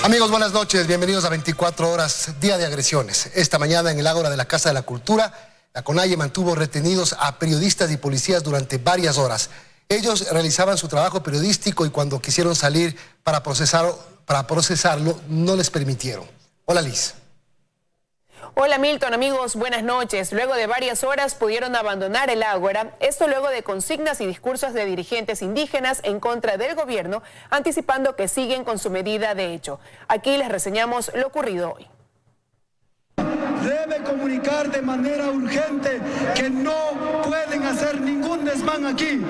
Amigos, buenas noches, bienvenidos a 24 horas, día de agresiones. Esta mañana en el Ágora de la Casa de la Cultura, la CONAIE mantuvo retenidos a periodistas y policías durante varias horas. Ellos realizaban su trabajo periodístico y cuando quisieron salir para procesarlo, no les permitieron. Hola, Liz. Hola Milton, amigos, buenas noches. Luego de varias horas pudieron abandonar el Ágora, esto luego de consignas y discursos de dirigentes indígenas en contra del gobierno, anticipando que siguen con su medida de hecho. Aquí les reseñamos lo ocurrido hoy. Debe comunicar de manera urgente que no pueden hacer ningún desmán aquí.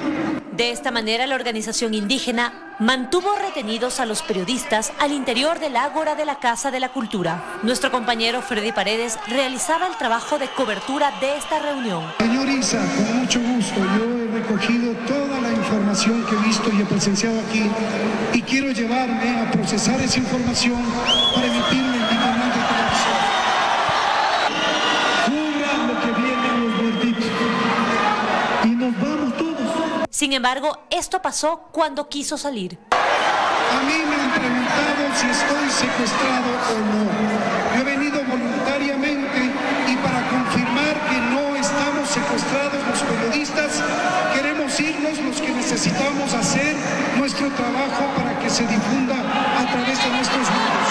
De esta manera, la organización indígena mantuvo retenidos a los periodistas al interior del Ágora de la Casa de la Cultura. Nuestro compañero Freddy Paredes realizaba el trabajo de cobertura de esta reunión. Señor Isa, con mucho gusto, yo he recogido toda la información que he visto y he presenciado aquí y quiero llevarme a procesar esa información para emitirme en mi canal de televisión. Cubran lo que vienen los muertitos y nos vamos todos. Sin embargo, esto pasó cuando quiso salir. A mí me han preguntado si estoy secuestrado o no. Yo he venido voluntariamente y para confirmar que no estamos secuestrados los periodistas, queremos irnos los que necesitamos hacer nuestro trabajo para que se difunda a través de nuestros medios.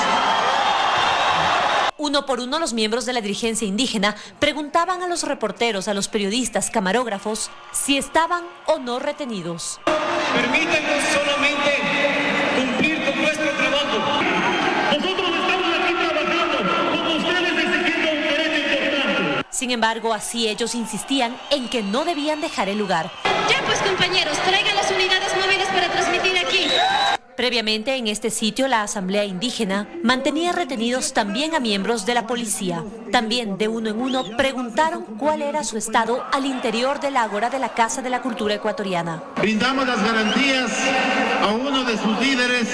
Uno por uno, los miembros de la dirigencia indígena preguntaban a los reporteros, a los periodistas, camarógrafos, si estaban o no retenidos. Permítanos solamente cumplir con nuestro trabajo. Nosotros estamos aquí trabajando, como ustedes exigiendo un derecho importante. Sin embargo, así ellos insistían en que no debían dejar el lugar. Ya pues, compañeros, traigan las unidades móviles para transmitir aquí. Previamente, en este sitio, la Asamblea Indígena mantenía retenidos también a miembros de la policía. También, de uno en uno, preguntaron cuál era su estado al interior del Ágora de la Casa de la Cultura Ecuatoriana. Brindamos las garantías a uno de sus líderes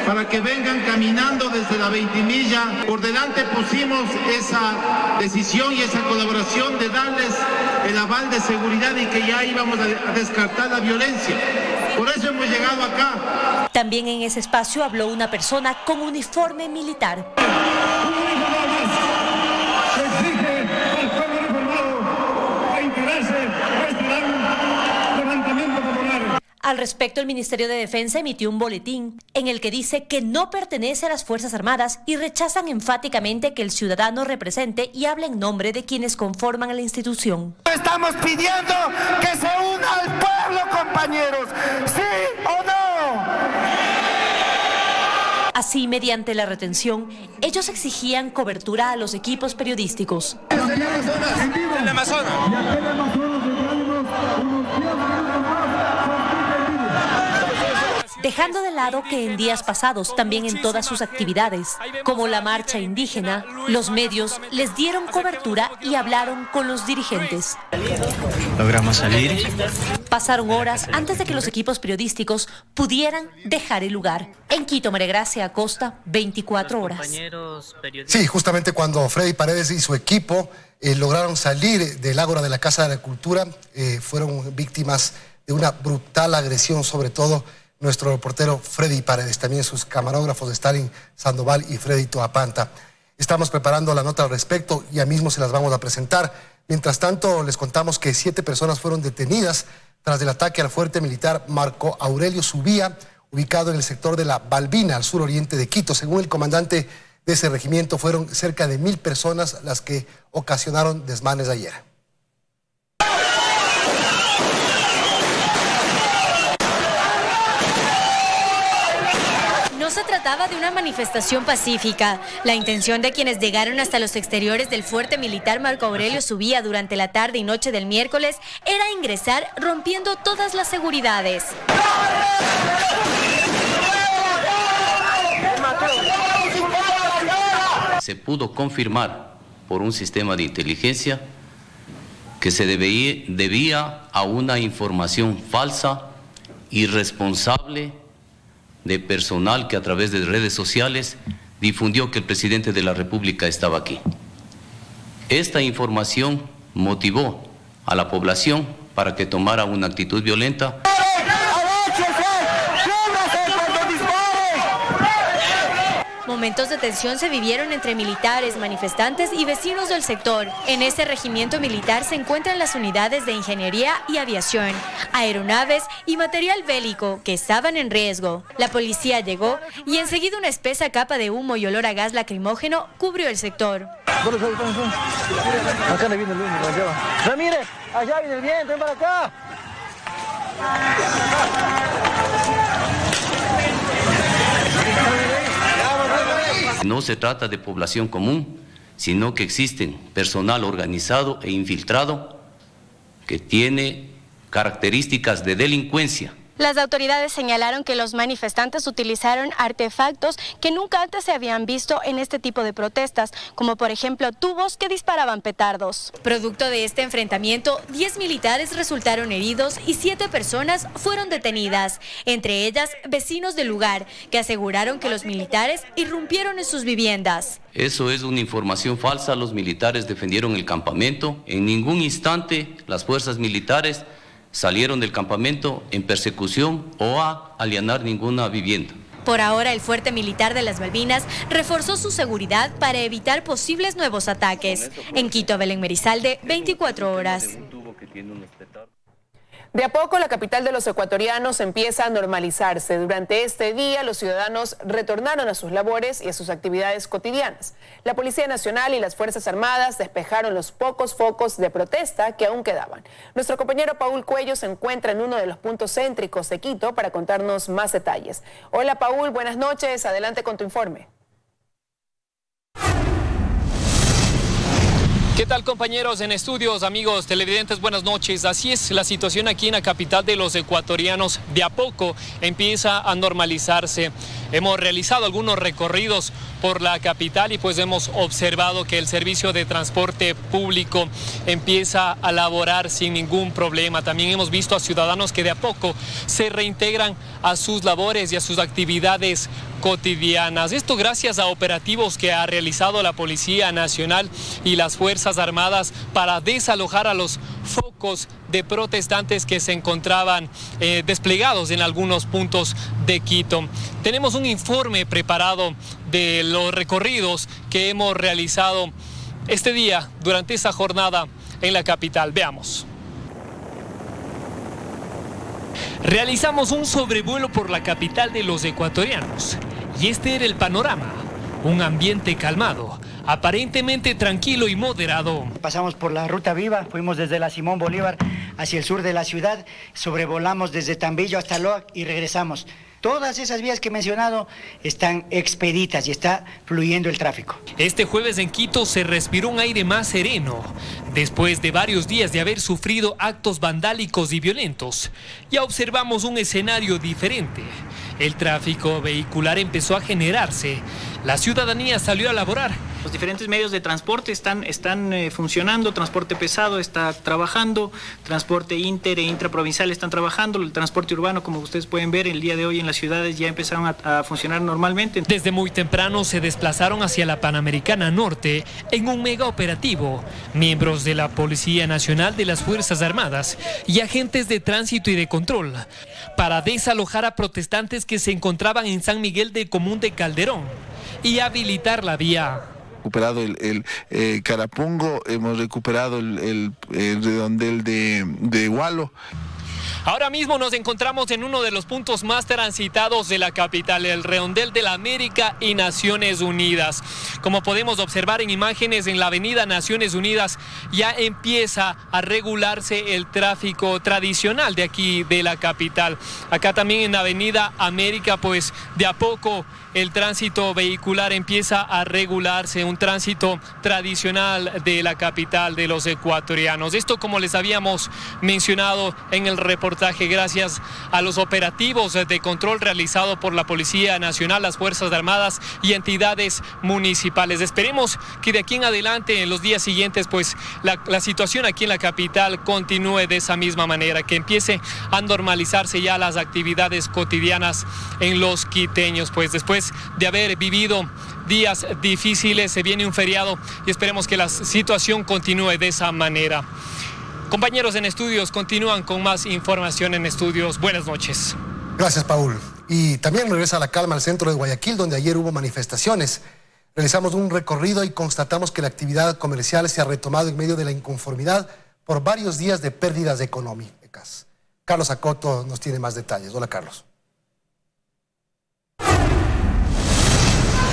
para que vengan caminando desde la Veintimilla. Por delante pusimos esa decisión y esa colaboración de darles el aval de seguridad y que ya íbamos a descartar la violencia. Por eso hemos llegado acá. También en ese espacio habló una persona con uniforme militar. Al respecto, el Ministerio de Defensa emitió un boletín en el que dice que no pertenece a las Fuerzas Armadas y rechazan enfáticamente que el ciudadano represente y hable en nombre de quienes conforman a la institución. Estamos pidiendo que se una al pueblo, compañeros. ¿Sí o no? Así, mediante la retención, ellos exigían cobertura a los equipos periodísticos. En la Amazonas. Dejando de lado que en días pasados, también en todas sus actividades, como la marcha indígena, los medios les dieron cobertura y hablaron con los dirigentes. Logramos salir. Pasaron horas antes de que los equipos periodísticos pudieran dejar el lugar. En Quito, María Gracia Acosta, 24 horas. Sí, justamente cuando Freddy Paredes y su equipo lograron salir del Ágora de la Casa de la Cultura, fueron víctimas de una brutal agresión, sobre todo nuestro reportero Freddy Paredes, también sus camarógrafos Stalin Sandoval y Freddy Toapanta. Estamos preparando la nota al respecto, ya mismo se las vamos a presentar. Mientras tanto, les contamos que 7 personas fueron detenidas tras el ataque al fuerte militar Marco Aurelio Subía, ubicado en el sector de la Balbina, al suroriente de Quito. Según el comandante de ese regimiento, fueron cerca de 1000 personas las que ocasionaron desmanes ayer. No se trataba de una manifestación pacífica. La intención de quienes llegaron hasta los exteriores del fuerte militar Marco Aurelio Subía durante la tarde y noche del miércoles era ingresar rompiendo todas las seguridades. Se pudo confirmar por un sistema de inteligencia que se debía a una información falsa, irresponsable, de personal que a través de redes sociales difundió que el presidente de la República estaba aquí. Esta información motivó a la población para que tomara una actitud violenta. momentos de tensión se vivieron entre militares, manifestantes y vecinos del sector. En este regimiento militar se encuentran las unidades de ingeniería y aviación, aeronaves y material bélico que estaban en riesgo. La policía llegó y enseguida una espesa capa de humo y olor a gas lacrimógeno cubrió el sector. Acá le viene el humo, Ramírez, allá viene el viento, ven para acá. No se trata de población común, sino que existen personal organizado e infiltrado que tiene características de delincuencia. Las autoridades señalaron que los manifestantes utilizaron artefactos que nunca antes se habían visto en este tipo de protestas, como por ejemplo tubos que disparaban petardos. Producto de este enfrentamiento, 10 militares resultaron heridos y 7 personas fueron detenidas, entre ellas vecinos del lugar, que aseguraron que los militares irrumpieron en sus viviendas. Eso es una información falsa. Los militares defendieron el campamento. En ningún instante las fuerzas militares salieron del campamento en persecución o a allanar ninguna vivienda. Por ahora, el fuerte militar de las Malvinas reforzó su seguridad para evitar posibles nuevos ataques. En Quito, Belén Merizalde, 24 horas. De a poco la capital de los ecuatorianos empieza a normalizarse. Durante este día los ciudadanos retornaron a sus labores y a sus actividades cotidianas. La Policía Nacional y las Fuerzas Armadas despejaron los pocos focos de protesta que aún quedaban. Nuestro compañero Paul Cuello se encuentra en uno de los puntos céntricos de Quito para contarnos más detalles. Hola Paul, buenas noches, adelante con tu informe. ¿Qué tal compañeros en estudios, amigos televidentes? Buenas noches. Así es la situación aquí en la capital de los ecuatorianos. De a poco empieza a normalizarse. Hemos realizado algunos recorridos por la capital y pues hemos observado que el servicio de transporte público empieza a laborar sin ningún problema. También hemos visto a ciudadanos que de a poco se reintegran a sus labores y a sus actividades cotidianas. Esto gracias a operativos que ha realizado la Policía Nacional y las Fuerzas Armadas para desalojar a los focos de protestantes que se encontraban desplegados en algunos puntos de Quito. Tenemos un informe preparado de los recorridos que hemos realizado este día durante esta jornada en la capital. Veamos. Realizamos un sobrevuelo por la capital de los ecuatorianos y este era el panorama, un ambiente calmado, aparentemente tranquilo y moderado. Pasamos por la Ruta Viva, fuimos desde la Simón Bolívar hacia el sur de la ciudad, sobrevolamos desde Tambillo hasta Loac y regresamos. Todas esas vías que he mencionado están expeditas y está fluyendo el tráfico. Este jueves en Quito se respiró un aire más sereno. Después de varios días de haber sufrido actos vandálicos y violentos, ya observamos un escenario diferente. El tráfico vehicular empezó a generarse. La ciudadanía salió a laborar. Los diferentes medios de transporte están funcionando, transporte pesado está trabajando, transporte inter e intraprovincial están trabajando, el transporte urbano, como ustedes pueden ver, el día de hoy en las ciudades ya empezaron a funcionar normalmente. Desde muy temprano se desplazaron hacia la Panamericana Norte en un mega operativo. Miembros de la Policía Nacional, de las Fuerzas Armadas y agentes de tránsito y de control para desalojar a protestantes que se encontraban en San Miguel del Común de Calderón y habilitar la vía. Recuperado el Carapungo, hemos recuperado el redondel de Hualo. Ahora mismo nos encontramos en uno de los puntos más transitados de la capital, el redondel de la América y Naciones Unidas. Como podemos observar en imágenes, en la avenida Naciones Unidas ya empieza a regularse el tráfico tradicional de aquí de la capital. Acá también en la avenida América, pues de a poco el tránsito vehicular empieza a regularse, un tránsito tradicional de la capital de los ecuatorianos. Esto, como les habíamos mencionado en el reportaje, gracias a los operativos de control realizado por la Policía Nacional, las Fuerzas Armadas y entidades municipales. Esperemos que de aquí en adelante, en los días siguientes, pues la situación aquí en la capital continúe de esa misma manera, que empiece a normalizarse ya las actividades cotidianas en los quiteños, pues después de haber vivido días difíciles, se viene un feriado y esperemos que la situación continúe de esa manera. Compañeros en estudios continúan con más información en estudios. Buenas noches. Gracias, Paul. Y también regresa la calma al centro de Guayaquil, donde ayer hubo manifestaciones. Realizamos un recorrido y constatamos que la actividad comercial se ha retomado en medio de la inconformidad por varios días de pérdidas económicas. Carlos Acoto nos tiene más detalles. Hola, Carlos.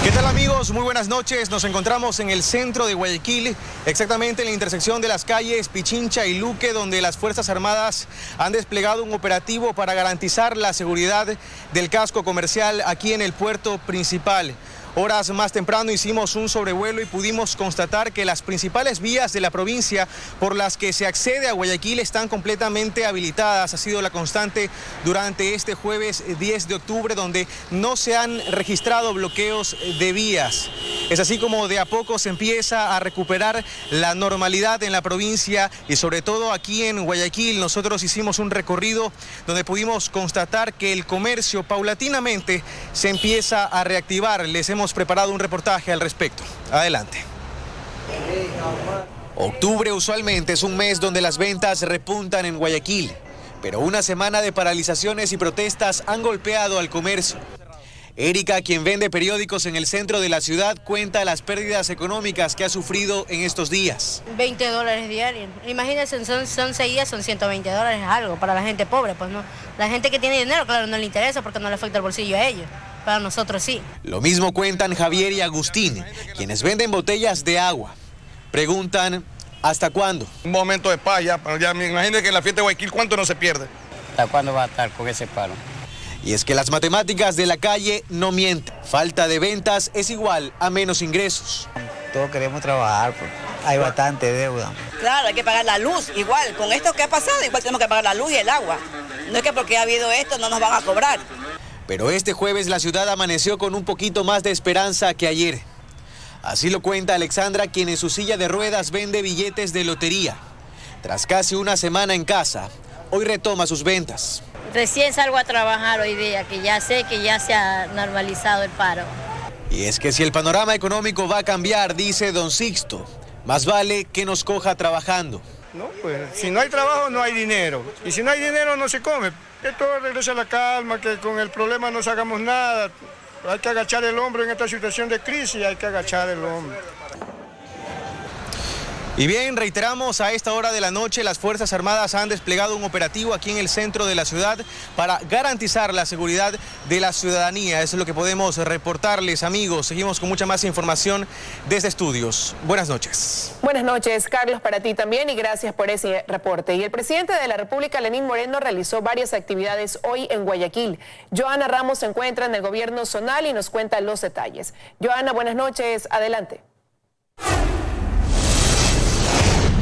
¿Qué tal, amigos? Muy buenas noches. Nos encontramos en el centro de Guayaquil, exactamente en la intersección de las calles Pichincha y Luque, donde las Fuerzas Armadas han desplegado un operativo para garantizar la seguridad del casco comercial aquí en el puerto principal. Horas más temprano hicimos un sobrevuelo y pudimos constatar que las principales vías de la provincia por las que se accede a Guayaquil están completamente habilitadas. Ha sido la constante durante este jueves 10 de octubre, donde no se han registrado bloqueos de vías. Es así como de a poco se empieza a recuperar la normalidad en la provincia y sobre todo aquí en Guayaquil. Nosotros hicimos un recorrido donde pudimos constatar que el comercio paulatinamente se empieza a reactivar. Les hemos preparado un reportaje al respecto. Adelante. Octubre usualmente es un mes donde las ventas repuntan en Guayaquil, pero una semana de paralizaciones y protestas han golpeado al comercio. Erika, quien vende periódicos en el centro de la ciudad, cuenta las pérdidas económicas que ha sufrido en estos días. $20 diarios. Imagínense, son 6 días, son $120, algo para la gente pobre, pues no. La gente que tiene dinero, claro, no le interesa porque no le afecta el bolsillo a ellos. Para nosotros sí. Lo mismo cuentan Javier y Agustín, quienes venden botellas de agua. Preguntan, ¿hasta cuándo? Un momento de paz, ya me imagino que en la fiesta de Guayaquil, ¿cuánto no se pierde? ¿Hasta cuándo va a estar con ese paro? Y es que las matemáticas de la calle no mienten. Falta de ventas es igual a menos ingresos. Todos queremos trabajar, pues. Hay bastante deuda. Claro, hay que pagar la luz, igual. Con esto que ha pasado, igual tenemos que pagar la luz y el agua. No es que porque ha habido esto no nos van a cobrar. Pero este jueves la ciudad amaneció con un poquito más de esperanza que ayer. Así lo cuenta Alexandra, quien en su silla de ruedas vende billetes de lotería. Tras casi una semana en casa, hoy retoma sus ventas. Recién salgo a trabajar hoy día, que ya sé que ya se ha normalizado el paro. Y es que si el panorama económico va a cambiar, dice don Sixto, más vale que nos coja trabajando. No, pues si no hay trabajo no hay dinero, y si no hay dinero no se come. Que todo regrese a la calma, que con el problema no hagamos nada. Hay que agachar el hombro en esta situación de crisis, hay que agachar el hombro. Y bien, reiteramos, a esta hora de la noche las Fuerzas Armadas han desplegado un operativo aquí en el centro de la ciudad para garantizar la seguridad de la ciudadanía. Eso es lo que podemos reportarles, amigos. Seguimos con mucha más información desde estudios. Buenas noches. Buenas noches, Carlos, para ti también y gracias por ese reporte. Y el presidente de la República, Lenín Moreno, realizó varias actividades hoy en Guayaquil. Joana Ramos se encuentra en el gobierno zonal y nos cuenta los detalles. Joana, buenas noches, adelante.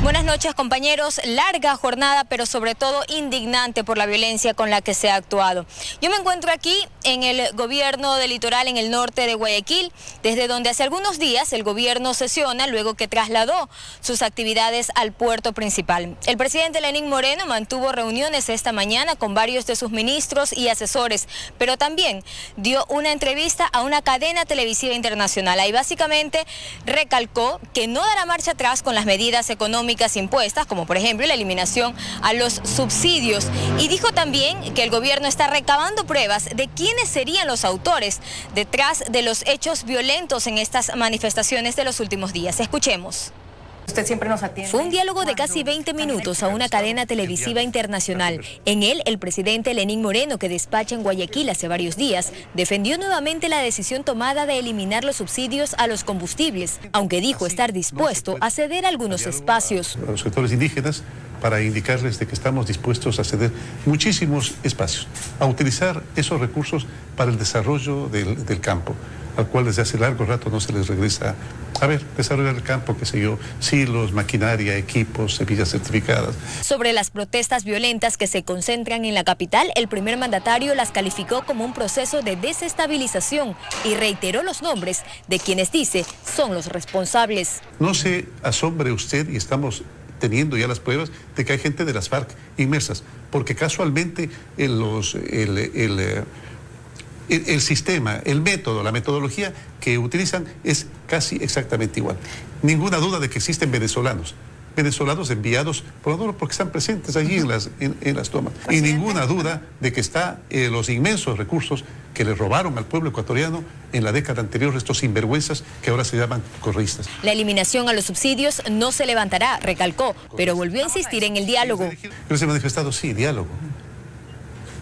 Buenas noches, compañeros. Larga jornada, pero sobre todo indignante por la violencia con la que se ha actuado. Yo me encuentro aquí en el gobierno del litoral en el norte de Guayaquil, desde donde hace algunos días el gobierno sesiona luego que trasladó sus actividades al puerto principal. El presidente Lenín Moreno mantuvo reuniones esta mañana con varios de sus ministros y asesores, pero también dio una entrevista a una cadena televisiva internacional. Ahí básicamente recalcó que no dará marcha atrás con las medidas económicas impuestas, como por ejemplo la eliminación a los subsidios, y dijo también que el gobierno está recabando pruebas de quiénes serían los autores detrás de los hechos violentos en estas manifestaciones de los últimos días. Escuchemos. Usted siempre nos atiende. Fue un diálogo de casi 20 minutos a una cadena televisiva internacional. En él, el presidente Lenín Moreno, que despacha en Guayaquil hace varios días, defendió nuevamente la decisión tomada de eliminar los subsidios a los combustibles, aunque dijo estar dispuesto a ceder algunos espacios. A los sectores indígenas, para indicarles de que estamos dispuestos a ceder muchísimos espacios, a utilizar esos recursos para el desarrollo del campo, al cual desde hace largo rato no se les regresa. A ver, desarrollar el campo, qué sé yo, silos, maquinaria, equipos, semillas certificadas. Sobre las protestas violentas que se concentran en la capital, el primer mandatario las calificó como un proceso de desestabilización y reiteró los nombres de quienes dice son los responsables. No se asombre usted, y estamos teniendo ya las pruebas de que hay gente de las FARC inmersas, porque casualmente el sistema, el método, la metodología que utilizan es casi exactamente igual. Ninguna duda de que existen venezolanos, venezolanos enviados por Maduro porque están presentes allí en las tomas. Y ninguna duda de que están los inmensos recursos que le robaron al pueblo ecuatoriano en la década anterior, estos sinvergüenzas que ahora se llaman correístas. La eliminación a los subsidios no se levantará, recalcó, pero volvió a insistir en el diálogo. Pero se ha manifestado, sí, diálogo,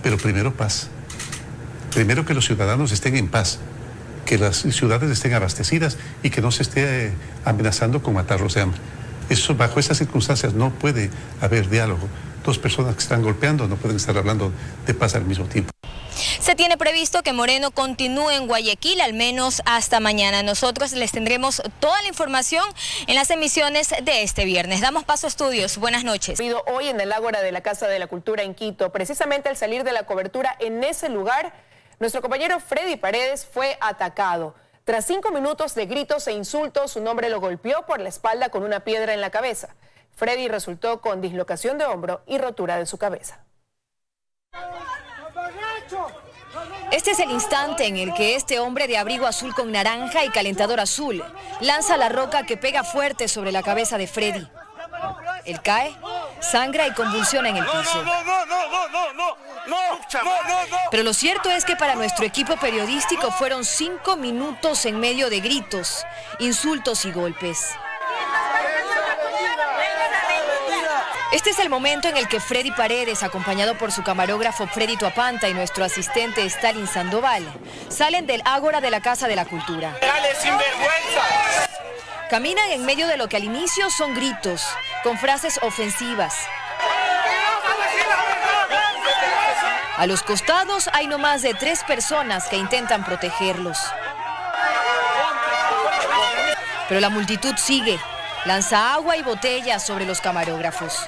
pero primero paz. Primero que los ciudadanos estén en paz, que las ciudades estén abastecidas y que no se esté amenazando con matarlos de hambre. Eso, bajo esas circunstancias no puede haber diálogo. Dos personas que están golpeando no pueden estar hablando de paz al mismo tiempo. Se tiene previsto que Moreno continúe en Guayaquil al menos hasta mañana. Nosotros les tendremos toda la información en las emisiones de este viernes. Damos paso a estudios. Buenas noches. Hoy en el Ágora de la Casa de la Cultura en Quito, precisamente al salir de la cobertura en ese lugar, nuestro compañero Freddy Paredes fue atacado. Tras 5 minutos de gritos e insultos, un hombre lo golpeó por la espalda con una piedra en la cabeza. Freddy resultó con dislocación de hombro y rotura de su cabeza. Este es el instante en el que este hombre de abrigo azul con naranja y calentador azul lanza la roca que pega fuerte sobre la cabeza de Freddy. Él cae, sangra y convulsiona en el piso. Pero lo cierto es que para nuestro equipo periodístico fueron 5 minutos en medio de gritos, insultos y golpes. Este es el momento en el que Freddy Paredes, acompañado por su camarógrafo Freddy Tuapanta y nuestro asistente Stalin Sandoval, salen del Ágora de la Casa de la Cultura. ¡Dale, sinvergüenza! Caminan en medio de lo que al inicio son gritos, con frases ofensivas. A los costados hay no más de 3 personas que intentan protegerlos. Pero la multitud sigue, lanza agua y botellas sobre los camarógrafos.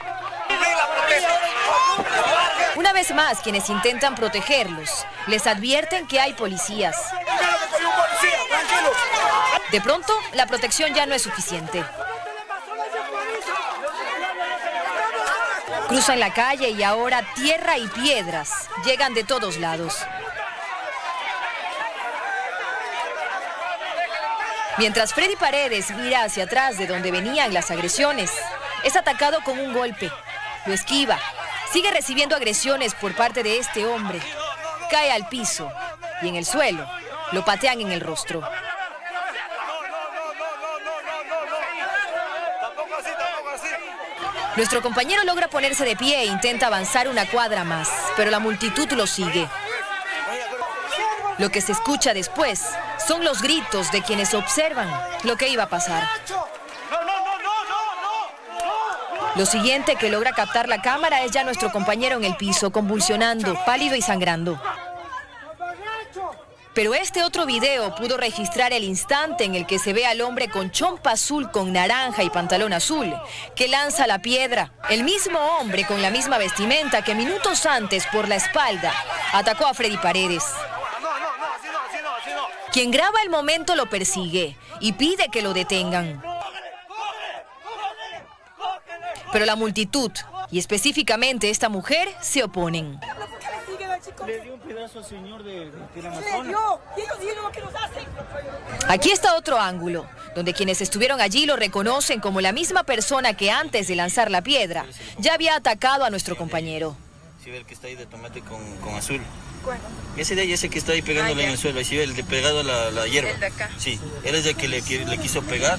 Una vez más, quienes intentan protegerlos les advierten que hay policías. De pronto, la protección ya no es suficiente. Cruzan la calle y ahora tierra y piedras llegan de todos lados. Mientras Freddy Paredes mira hacia atrás de donde venían las agresiones, es atacado con un golpe. Lo esquiva. Sigue recibiendo agresiones por parte de este hombre. Cae al piso y en el suelo lo patean en el rostro. Nuestro compañero logra ponerse de pie e intenta avanzar una cuadra más, pero la multitud lo sigue. Lo que se escucha después son los gritos de quienes observan lo que iba a pasar. Lo siguiente que logra captar la cámara es ya nuestro compañero en el piso, convulsionando, pálido y sangrando. Pero este otro video pudo registrar el instante en el que se ve al hombre con chompa azul con naranja y pantalón azul, que lanza la piedra. El mismo hombre con la misma vestimenta que minutos antes, por la espalda, atacó a Freddy Paredes. Quien graba el momento lo persigue y pide que lo detengan. Pero la multitud, y específicamente esta mujer, se oponen. Le dio un pedazo al señor de la Amazonas. Aquí está otro ángulo, donde quienes estuvieron allí lo reconocen como la misma persona que antes de lanzar la piedra ya había atacado a nuestro compañero. Si ve el que está ahí de tomate con azul. Ese de ahí, ese que está ahí pegándole en el suelo, ahí si ve el de pegado a la hierba. El de acá. Sí, él es el que le quiso pegar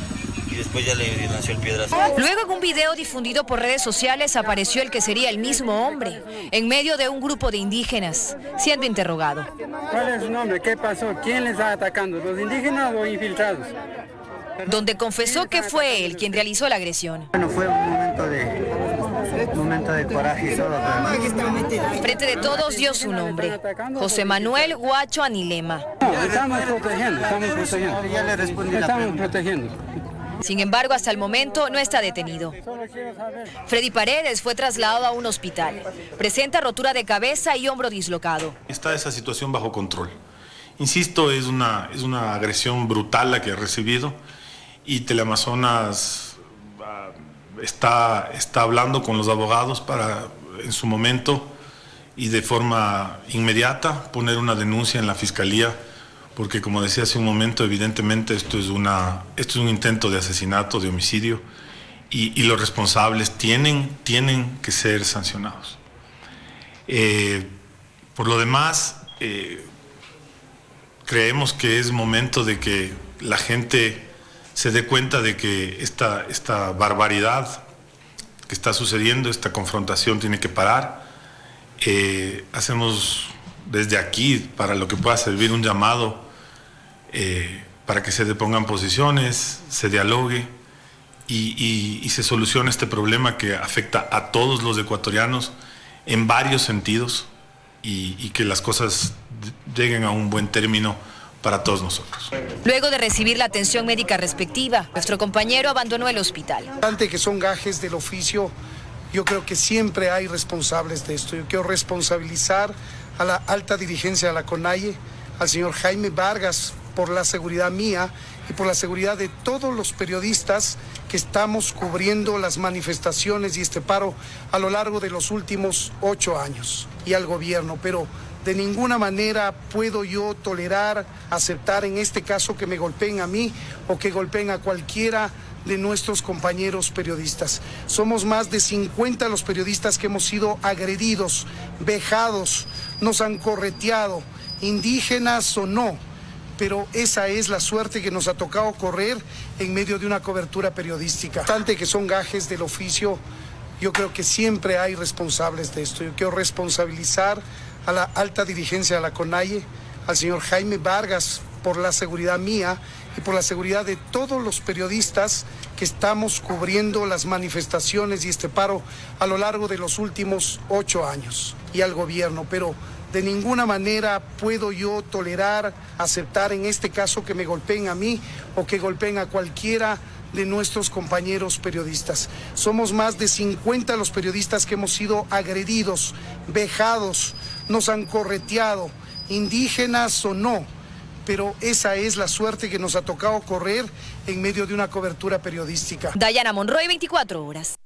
y después ya le lanzó el piedrazo. Luego, en un video difundido por redes sociales, apareció el que sería el mismo hombre, en medio de un grupo de indígenas, siendo interrogado. ¿Cuál es su nombre? ¿Qué pasó? ¿Quién les está atacando? ¿Los indígenas o infiltrados? Donde confesó que fue él quien realizó la agresión. Bueno, fue un momento de coraje y solo. Frente de todos dio su nombre, José Manuel Guacho Anilema. No, estamos protegiendo. Ya le respondí estamos protegiendo. Sin embargo, hasta el momento no está detenido. Freddy Paredes fue trasladado a un hospital. Presenta rotura de cabeza y hombro dislocado. Está esa situación bajo control. Insisto, es una agresión brutal la que ha recibido y Teleamazonas está hablando con los abogados para, en su momento y de forma inmediata, poner una denuncia en la Fiscalía, porque como decía hace un momento, evidentemente esto es un intento de asesinato, de homicidio, y los responsables tienen que ser sancionados. Por lo demás, creemos que es momento de que la gente se dé cuenta de que esta barbaridad que está sucediendo, esta confrontación tiene que parar. Hacemos desde aquí, para lo que pueda servir, un llamado para que se depongan posiciones, se dialogue y se solucione este problema que afecta a todos los ecuatorianos en varios sentidos y que las cosas lleguen a un buen término para todos nosotros. Luego de recibir la atención médica respectiva, nuestro compañero abandonó el hospital. Ante que son gajes del oficio, yo creo que siempre hay responsables de esto. Yo quiero responsabilizar a la alta dirigencia de la CONAIE, al señor Jaime Vargas, por la seguridad mía y por la seguridad de todos los periodistas que estamos cubriendo las manifestaciones y este paro a lo largo de los últimos 8 años, y al gobierno, pero de ninguna manera puedo yo tolerar, aceptar en este caso que me golpeen a mí o que golpeen a cualquiera de nuestros compañeros periodistas. Somos más de 50 los periodistas que hemos sido agredidos, vejados, nos han correteado, indígenas o no, pero esa es la suerte que nos ha tocado correr en medio de una cobertura periodística. Bastante que son gajes del oficio, yo creo que siempre hay responsables de esto. Yo quiero responsabilizar a la alta dirigencia de la CONAIE, al señor Jaime Vargas, por la seguridad mía y por la seguridad de todos los periodistas que estamos cubriendo las manifestaciones y este paro a lo largo de los últimos 8 años, y al gobierno, pero de ninguna manera puedo yo tolerar, aceptar en este caso que me golpeen a mí o que golpeen a cualquiera de nuestros compañeros periodistas. Somos más de 50 los periodistas que hemos sido agredidos, vejados, nos han correteado, indígenas o no, pero esa es la suerte que nos ha tocado correr en medio de una cobertura periodística. Dayana Monroy, 24 horas.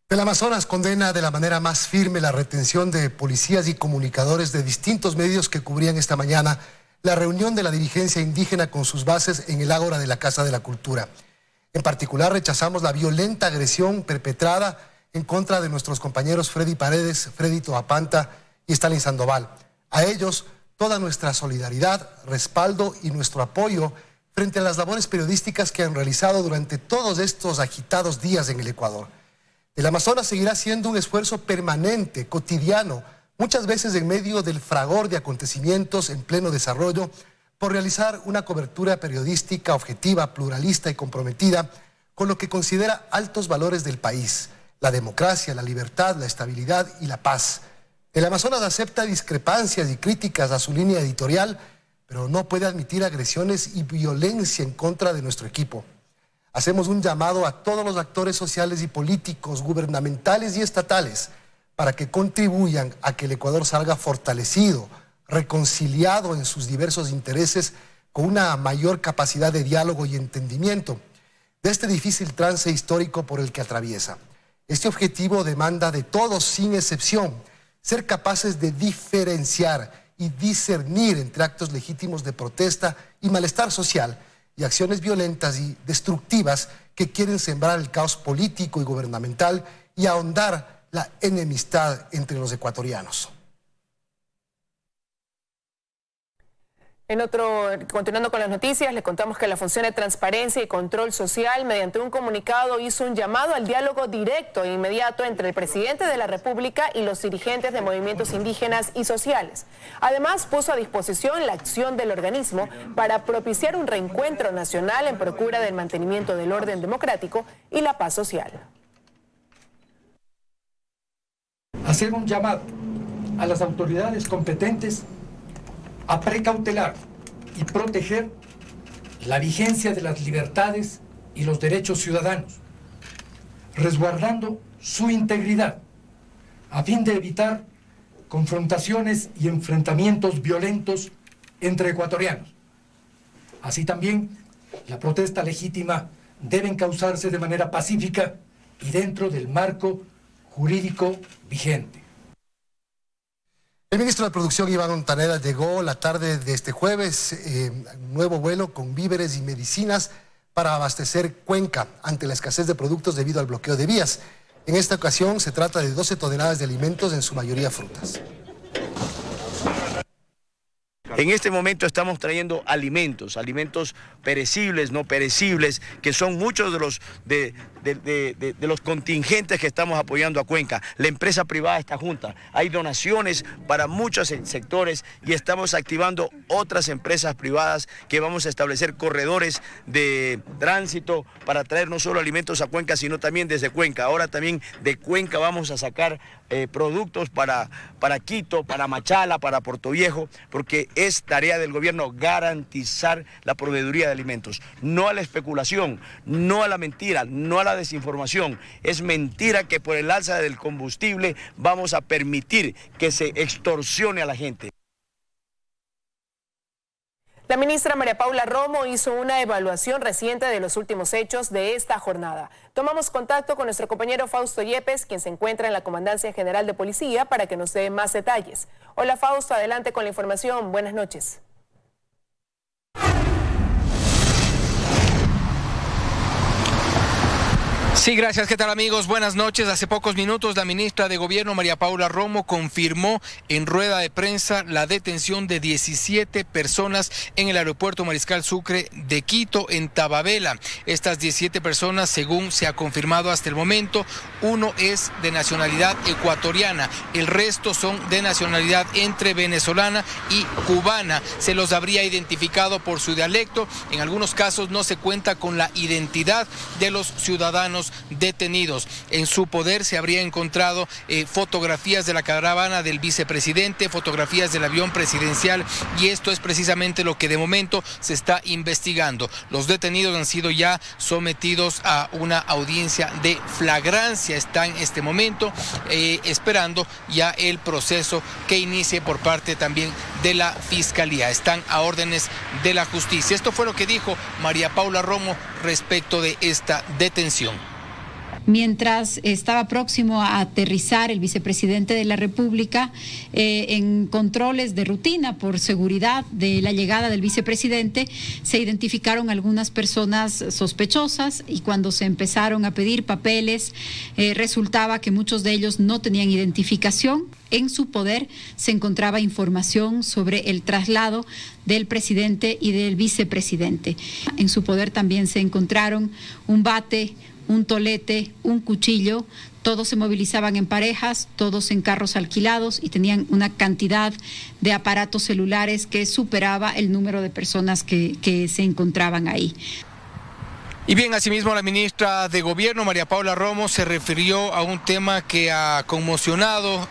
El Amazonas condena de la manera más firme la retención de policías y comunicadores de distintos medios que cubrían esta mañana la reunión de la dirigencia indígena con sus bases en el Ágora de la Casa de la Cultura. En particular, rechazamos la violenta agresión perpetrada en contra de nuestros compañeros Freddy Paredes, Freddy Toapanta y Stalin Sandoval. A ellos, toda nuestra solidaridad, respaldo y nuestro apoyo frente a las labores periodísticas que han realizado durante todos estos agitados días en el Ecuador. El Amazonas seguirá siendo un esfuerzo permanente, cotidiano, muchas veces en medio del fragor de acontecimientos en pleno desarrollo, por realizar una cobertura periodística objetiva, pluralista y comprometida con lo que considera altos valores del país: la democracia, la libertad, la estabilidad y la paz. El Amazonas acepta discrepancias y críticas a su línea editorial, pero no puede admitir agresiones y violencia en contra de nuestro equipo. Hacemos un llamado a todos los actores sociales y políticos, gubernamentales y estatales, para que contribuyan a que el Ecuador salga fortalecido, reconciliado en sus diversos intereses, con una mayor capacidad de diálogo y entendimiento de este difícil trance histórico por el que atraviesa. Este objetivo demanda de todos, sin excepción, ser capaces de diferenciar y discernir entre actos legítimos de protesta y malestar social y acciones violentas y destructivas que quieren sembrar el caos político y gubernamental y ahondar la enemistad entre los ecuatorianos. Continuando con las noticias, les contamos que la Función de Transparencia y Control Social, mediante un comunicado, hizo un llamado al diálogo directo e inmediato entre el presidente de la República y los dirigentes de movimientos indígenas y sociales. Además, puso a disposición la acción del organismo para propiciar un reencuentro nacional en procura del mantenimiento del orden democrático y la paz social. Hacer un llamado a las autoridades competentes a precautelar y proteger la vigencia de las libertades y los derechos ciudadanos, resguardando su integridad, a fin de evitar confrontaciones y enfrentamientos violentos entre ecuatorianos. Así también, la protesta legítima debe encauzarse de manera pacífica y dentro del marco jurídico vigente. El ministro de Producción, Iván Montaner, llegó la tarde de este jueves, nuevo vuelo con víveres y medicinas para para abastecer Cuenca ante la escasez de productos debido al bloqueo de vías. En esta ocasión se trata de 12 toneladas de alimentos, en su mayoría frutas. En este momento estamos trayendo alimentos perecibles, no perecibles, que son muchos de los contingentes que estamos apoyando a Cuenca. La empresa privada está junta, hay donaciones para muchos sectores y estamos activando otras empresas privadas que vamos a establecer corredores de tránsito para traer no solo alimentos a Cuenca, sino también desde Cuenca. Ahora también de Cuenca vamos a sacar productos para Quito, para Machala, para Puerto Viejo, porque es tarea del gobierno garantizar la proveeduría de alimentos, no a la especulación, no a la mentira, no a la desinformación. Es mentira que por el alza del combustible vamos a permitir que se extorsione a la gente. La ministra María Paula Romo hizo una evaluación reciente de los últimos hechos de esta jornada. Tomamos contacto con nuestro compañero Fausto Yepes, quien se encuentra en la Comandancia General de Policía, para que nos dé más detalles. Hola Fausto, adelante con la información. Buenas noches. Sí, gracias. ¿Qué tal, amigos? Buenas noches. Hace pocos minutos la ministra de Gobierno, María Paula Romo, confirmó en rueda de prensa la detención de 17 personas en el aeropuerto Mariscal Sucre de Quito, en Tababela. Estas 17 personas, según se ha confirmado hasta el momento, uno es de nacionalidad ecuatoriana, el resto son de nacionalidad entre venezolana y cubana. Se los habría identificado por su dialecto. En algunos casos no se cuenta con la identidad de los ciudadanos detenidos. En su poder se habría encontrado fotografías de la caravana del vicepresidente, fotografías del avión presidencial, y esto es precisamente lo que de momento se está investigando. Los detenidos han sido ya sometidos a una audiencia de flagrancia. Está en este momento esperando ya el proceso que inicie por parte también de la Fiscalía. Están a órdenes de la justicia. Esto fue lo que dijo María Paula Romo respecto de esta detención. Mientras estaba próximo a aterrizar el vicepresidente de la República, en controles de rutina por seguridad de la llegada del vicepresidente, se identificaron algunas personas sospechosas, y cuando se empezaron a pedir papeles, resultaba que muchos de ellos no tenían identificación. En su poder se encontraba información sobre el traslado del presidente y del vicepresidente. En su poder también se encontraron un bate, un tolete, un cuchillo. Todos se movilizaban en parejas, todos en carros alquilados, y tenían una cantidad de aparatos celulares que superaba el número de personas que se encontraban ahí. Y bien, asimismo la ministra de Gobierno, María Paula Romo, se refirió a un tema que ha conmocionado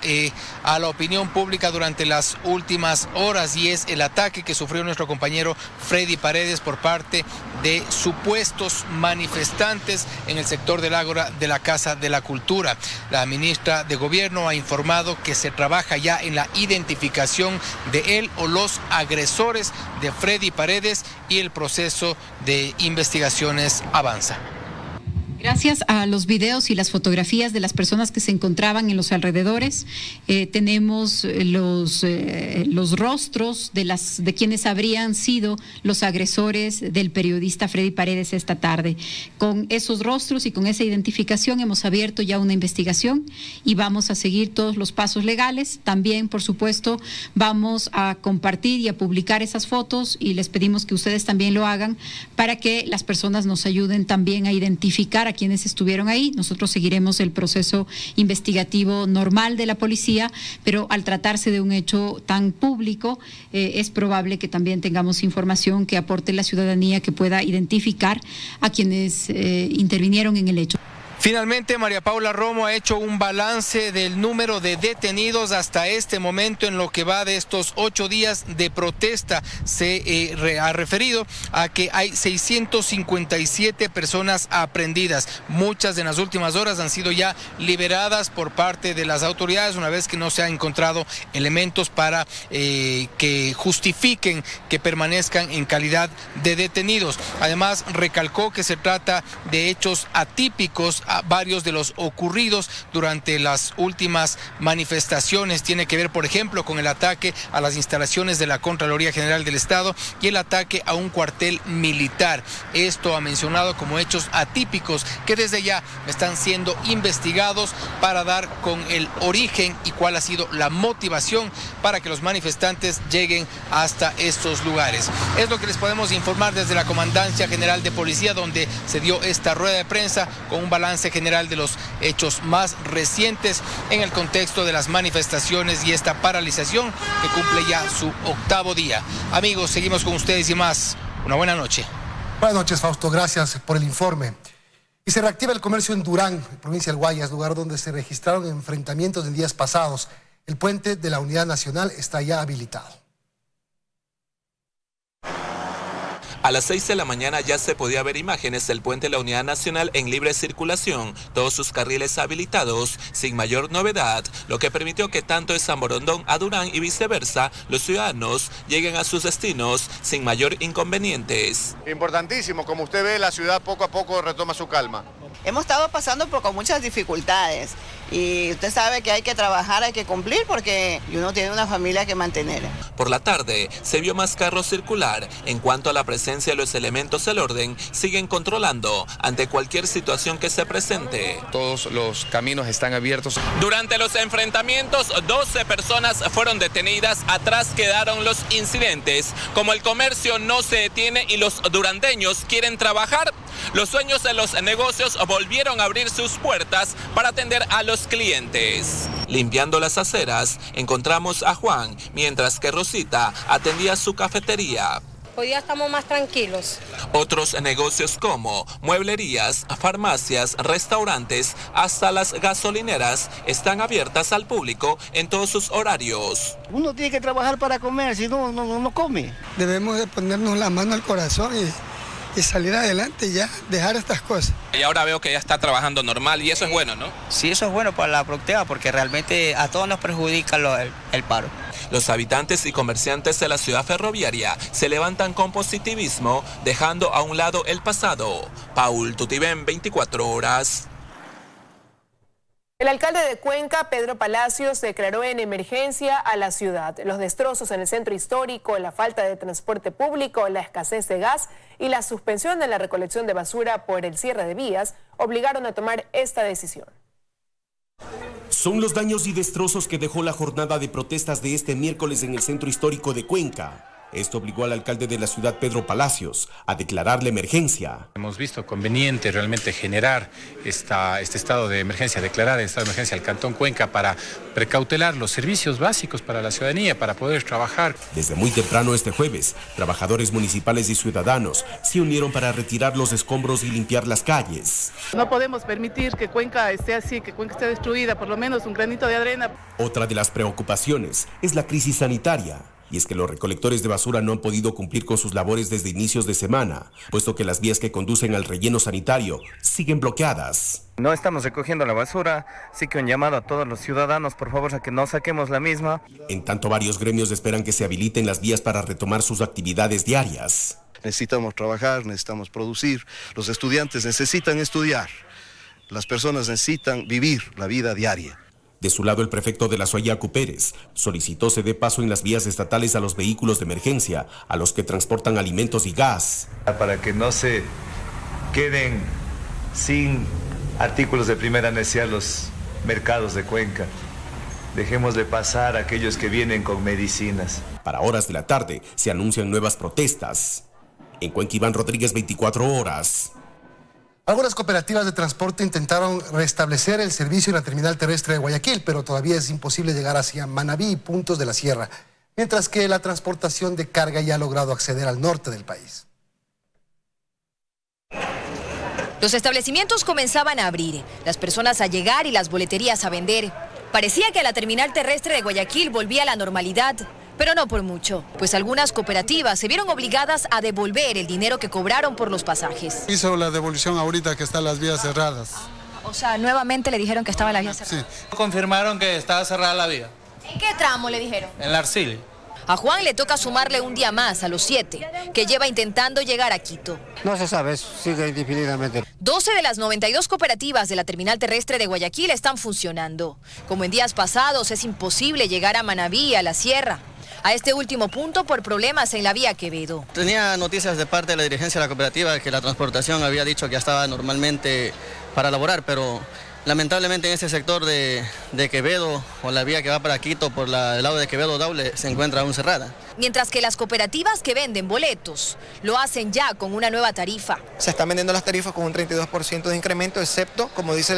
a la opinión pública durante las últimas horas, y es el ataque que sufrió nuestro compañero Freddy Paredes por parte de supuestos manifestantes en el sector del Ágora de la Casa de la Cultura. La ministra de Gobierno ha informado que se trabaja ya en la identificación de él o los agresores de Freddy Paredes, y el proceso de investigaciones avanza. Gracias a los videos y las fotografías de las personas que se encontraban en los alrededores, tenemos los rostros de quienes habrían sido los agresores del periodista Freddy Paredes esta tarde. Con esos rostros y con esa identificación hemos abierto ya una investigación y vamos a seguir todos los pasos legales. También, por supuesto, vamos a compartir y a publicar esas fotos, y les pedimos que ustedes también lo hagan para que las personas nos ayuden también a identificar a quienes estuvieron ahí. Nosotros seguiremos el proceso investigativo normal de la policía, pero al tratarse de un hecho tan público, es probable que también tengamos información que aporte la ciudadanía, que pueda identificar a quienes intervinieron en el hecho. Finalmente, María Paula Romo ha hecho un balance del número de detenidos hasta este momento en lo que va de estos 8 días de protesta. Se ha referido a que hay 657 personas aprehendidas. Muchas en las últimas horas han sido ya liberadas por parte de las autoridades, una vez que no se han encontrado elementos para que justifiquen que permanezcan en calidad de detenidos. Además, recalcó que se trata de hechos atípicos a varios de los ocurridos durante las últimas manifestaciones. Tiene que ver, por ejemplo, con el ataque a las instalaciones de la Contraloría General del Estado y el ataque a un cuartel militar. Esto ha mencionado como hechos atípicos que desde ya están siendo investigados para dar con el origen y cuál ha sido la motivación para que los manifestantes lleguen hasta estos lugares. Es lo que les podemos informar desde la Comandancia General de Policía, donde se dio esta rueda de prensa con un balance general de los hechos más recientes en el contexto de las manifestaciones y esta paralización que cumple ya su 8º día. Amigos, seguimos con ustedes y más. Una buena noche. Buenas noches, Fausto. Gracias por el informe. Y se reactiva el comercio en Durán, provincia del Guayas, lugar donde se registraron enfrentamientos en días pasados. El puente de la Unidad Nacional está ya habilitado. A las 6 de la mañana ya se podía ver imágenes del puente de la Unidad Nacional en libre circulación, todos sus carriles habilitados, sin mayor novedad, lo que permitió que tanto de San Borondón a Durán y viceversa, los ciudadanos lleguen a sus destinos sin mayor inconvenientes. Importantísimo, como usted ve, la ciudad poco a poco retoma su calma. Hemos estado pasando con muchas dificultades y usted sabe que hay que trabajar, hay que cumplir porque uno tiene una familia que mantener. Por la tarde se vio más carros circular. En cuanto a la presencia de los elementos del orden, siguen controlando ante cualquier situación que se presente. Todos los caminos están abiertos. Durante los enfrentamientos, 12 personas fueron detenidas. Atrás quedaron los incidentes. Como el comercio no se detiene y los durandeños quieren trabajar, los dueños de los negocios volvieron a abrir sus puertas para atender a los clientes. Limpiando las aceras, encontramos a Juan, mientras que Rosita atendía su cafetería. Hoy día estamos más tranquilos. Otros negocios como mueblerías, farmacias, restaurantes, hasta las gasolineras están abiertas al público en todos sus horarios. Uno tiene que trabajar para comer, si no, no come. Debemos de ponernos la mano al corazón y salir adelante ya, dejar estas cosas. Y ahora veo que ya está trabajando normal y eso es bueno, ¿no? Sí, eso es bueno para la productividad porque realmente a todos nos perjudica el paro. Los habitantes y comerciantes de la ciudad ferroviaria se levantan con positivismo, dejando a un lado el pasado. Paul Tutibén, 24 horas. El alcalde de Cuenca, Pedro Palacios, declaró en emergencia a la ciudad. Los destrozos en el centro histórico, la falta de transporte público, la escasez de gas y la suspensión de la recolección de basura por el cierre de vías obligaron a tomar esta decisión. Son los daños y destrozos que dejó la jornada de protestas de este miércoles en el centro histórico de Cuenca. Esto obligó al alcalde de la ciudad, Pedro Palacios, a declarar la emergencia. Hemos visto conveniente realmente generar este estado de emergencia, declarar el estado de emergencia al Cantón Cuenca para precautelar los servicios básicos para la ciudadanía, para poder trabajar. Desde muy temprano este jueves, trabajadores municipales y ciudadanos se unieron para retirar los escombros y limpiar las calles. No podemos permitir que Cuenca esté así, que Cuenca esté destruida, por lo menos un granito de arena. Otra de las preocupaciones es la crisis sanitaria. Y es que los recolectores de basura no han podido cumplir con sus labores desde inicios de semana, puesto que las vías que conducen al relleno sanitario siguen bloqueadas. No estamos recogiendo la basura, así que un llamado a todos los ciudadanos, por favor, a que no saquemos la misma. En tanto, varios gremios esperan que se habiliten las vías para retomar sus actividades diarias. Necesitamos trabajar, necesitamos producir, los estudiantes necesitan estudiar, las personas necesitan vivir la vida diaria. De su lado, el prefecto de la SUA, Yacu Pérez, solicitó se dé paso en las vías estatales a los vehículos de emergencia, a los que transportan alimentos y gas. Para que no se queden sin artículos de primera necesidad los mercados de Cuenca. Dejemos de pasar a aquellos que vienen con medicinas. Para horas de la tarde se anuncian nuevas protestas. En Cuenca, Iván Rodríguez, 24 horas. Algunas cooperativas de transporte intentaron restablecer el servicio en la terminal terrestre de Guayaquil, pero todavía es imposible llegar hacia Manabí y puntos de la sierra, mientras que la transportación de carga ya ha logrado acceder al norte del país. Los establecimientos comenzaban a abrir, las personas a llegar y las boleterías a vender. Parecía que la terminal terrestre de Guayaquil volvía a la normalidad, pero no por mucho, pues algunas cooperativas se vieron obligadas a devolver el dinero que cobraron por los pasajes. Hizo la devolución ahorita que están las vías cerradas. O sea, nuevamente le dijeron que estaba la vía cerrada. Sí. Confirmaron que estaba cerrada la vía. ¿En qué tramo le dijeron? En la Arcili. A Juan le toca sumarle un día más a los 7 que lleva intentando llegar a Quito. No se sabe, sigue indefinidamente. 12 de las 92 cooperativas de la terminal terrestre de Guayaquil están funcionando. Como en días pasados, es imposible llegar a Manabí, a la sierra. A este último punto por problemas en la vía Quevedo. Tenía noticias de parte de la dirigencia de la cooperativa de que la transportación había dicho que ya estaba normalmente para laborar, pero lamentablemente en ese sector de Quevedo o la vía que va para Quito por el lado de Quevedo Daule se encuentra aún cerrada. Mientras que las cooperativas que venden boletos lo hacen ya con una nueva tarifa. Se están vendiendo las tarifas con un 32% de incremento, excepto, como dice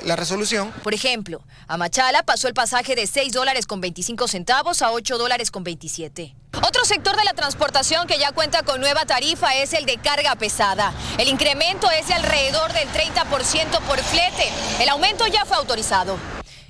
la resolución. Por ejemplo, a Machala pasó el pasaje de $6.25 a $8.27. Otro sector de la transportación que ya cuenta con nueva tarifa es el de carga pesada. El incremento es de alrededor del 30% por flete. El aumento ya fue autorizado.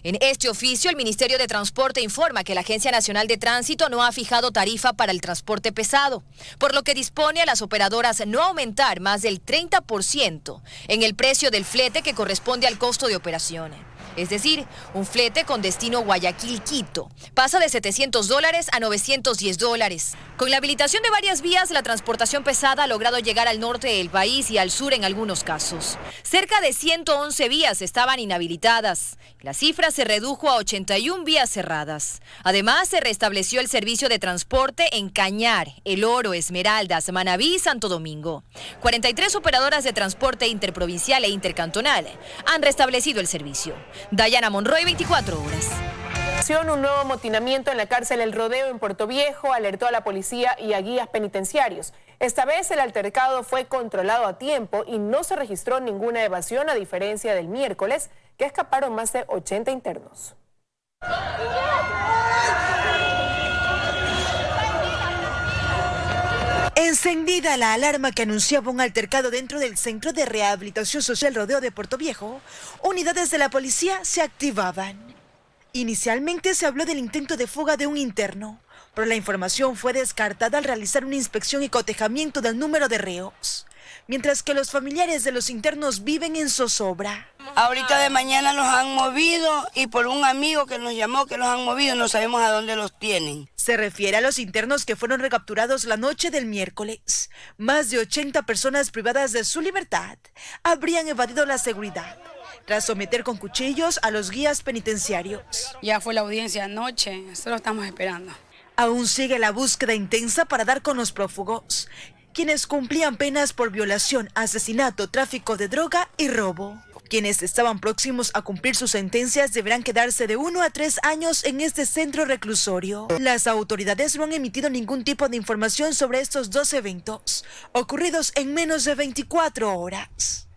En este oficio, el Ministerio de Transporte informa que la Agencia Nacional de Tránsito no ha fijado tarifa para el transporte pesado, por lo que dispone a las operadoras no aumentar más del 30% en el precio del flete que corresponde al costo de operación. Es decir, un flete con destino Guayaquil-Quito pasa de $700 a $910. Con la habilitación de varias vías, la transportación pesada ha logrado llegar al norte del país y al sur en algunos casos. Cerca de 111 vías estaban inhabilitadas. La cifra se redujo a 81 vías cerradas. Además, se restableció el servicio de transporte en Cañar, El Oro, Esmeraldas, Manabí y Santo Domingo. 43 operadoras de transporte interprovincial e intercantonal han restablecido el servicio. Dayana Monroy, 24 horas. Un nuevo amotinamiento en la cárcel El Rodeo en Puerto Viejo alertó a la policía y a guías penitenciarios. Esta vez el altercado fue controlado a tiempo y no se registró ninguna evasión, a diferencia del miércoles, que escaparon más de 80 internos. Encendida la alarma que anunciaba un altercado dentro del Centro de Rehabilitación Social Rodeo de Puerto Viejo, unidades de la policía se activaban. Inicialmente se habló del intento de fuga de un interno, pero la información fue descartada al realizar una inspección y cotejamiento del número de reos, mientras que los familiares de los internos viven en zozobra. Ahorita de mañana los han movido y por un amigo que nos llamó que los han movido, no sabemos a dónde los tienen. Se refiere a los internos que fueron recapturados la noche del miércoles. Más de 80 personas privadas de su libertad habrían evadido la seguridad tras someter con cuchillos a los guías penitenciarios. Ya fue la audiencia anoche, solo estamos esperando. Aún sigue la búsqueda intensa para dar con los prófugos, quienes cumplían penas por violación, asesinato, tráfico de droga y robo. Quienes estaban próximos a cumplir sus sentencias deberán quedarse de 1 a 3 años en este centro reclusorio. Las autoridades no han emitido ningún tipo de información sobre estos 2 eventos, ocurridos en menos de 24 horas.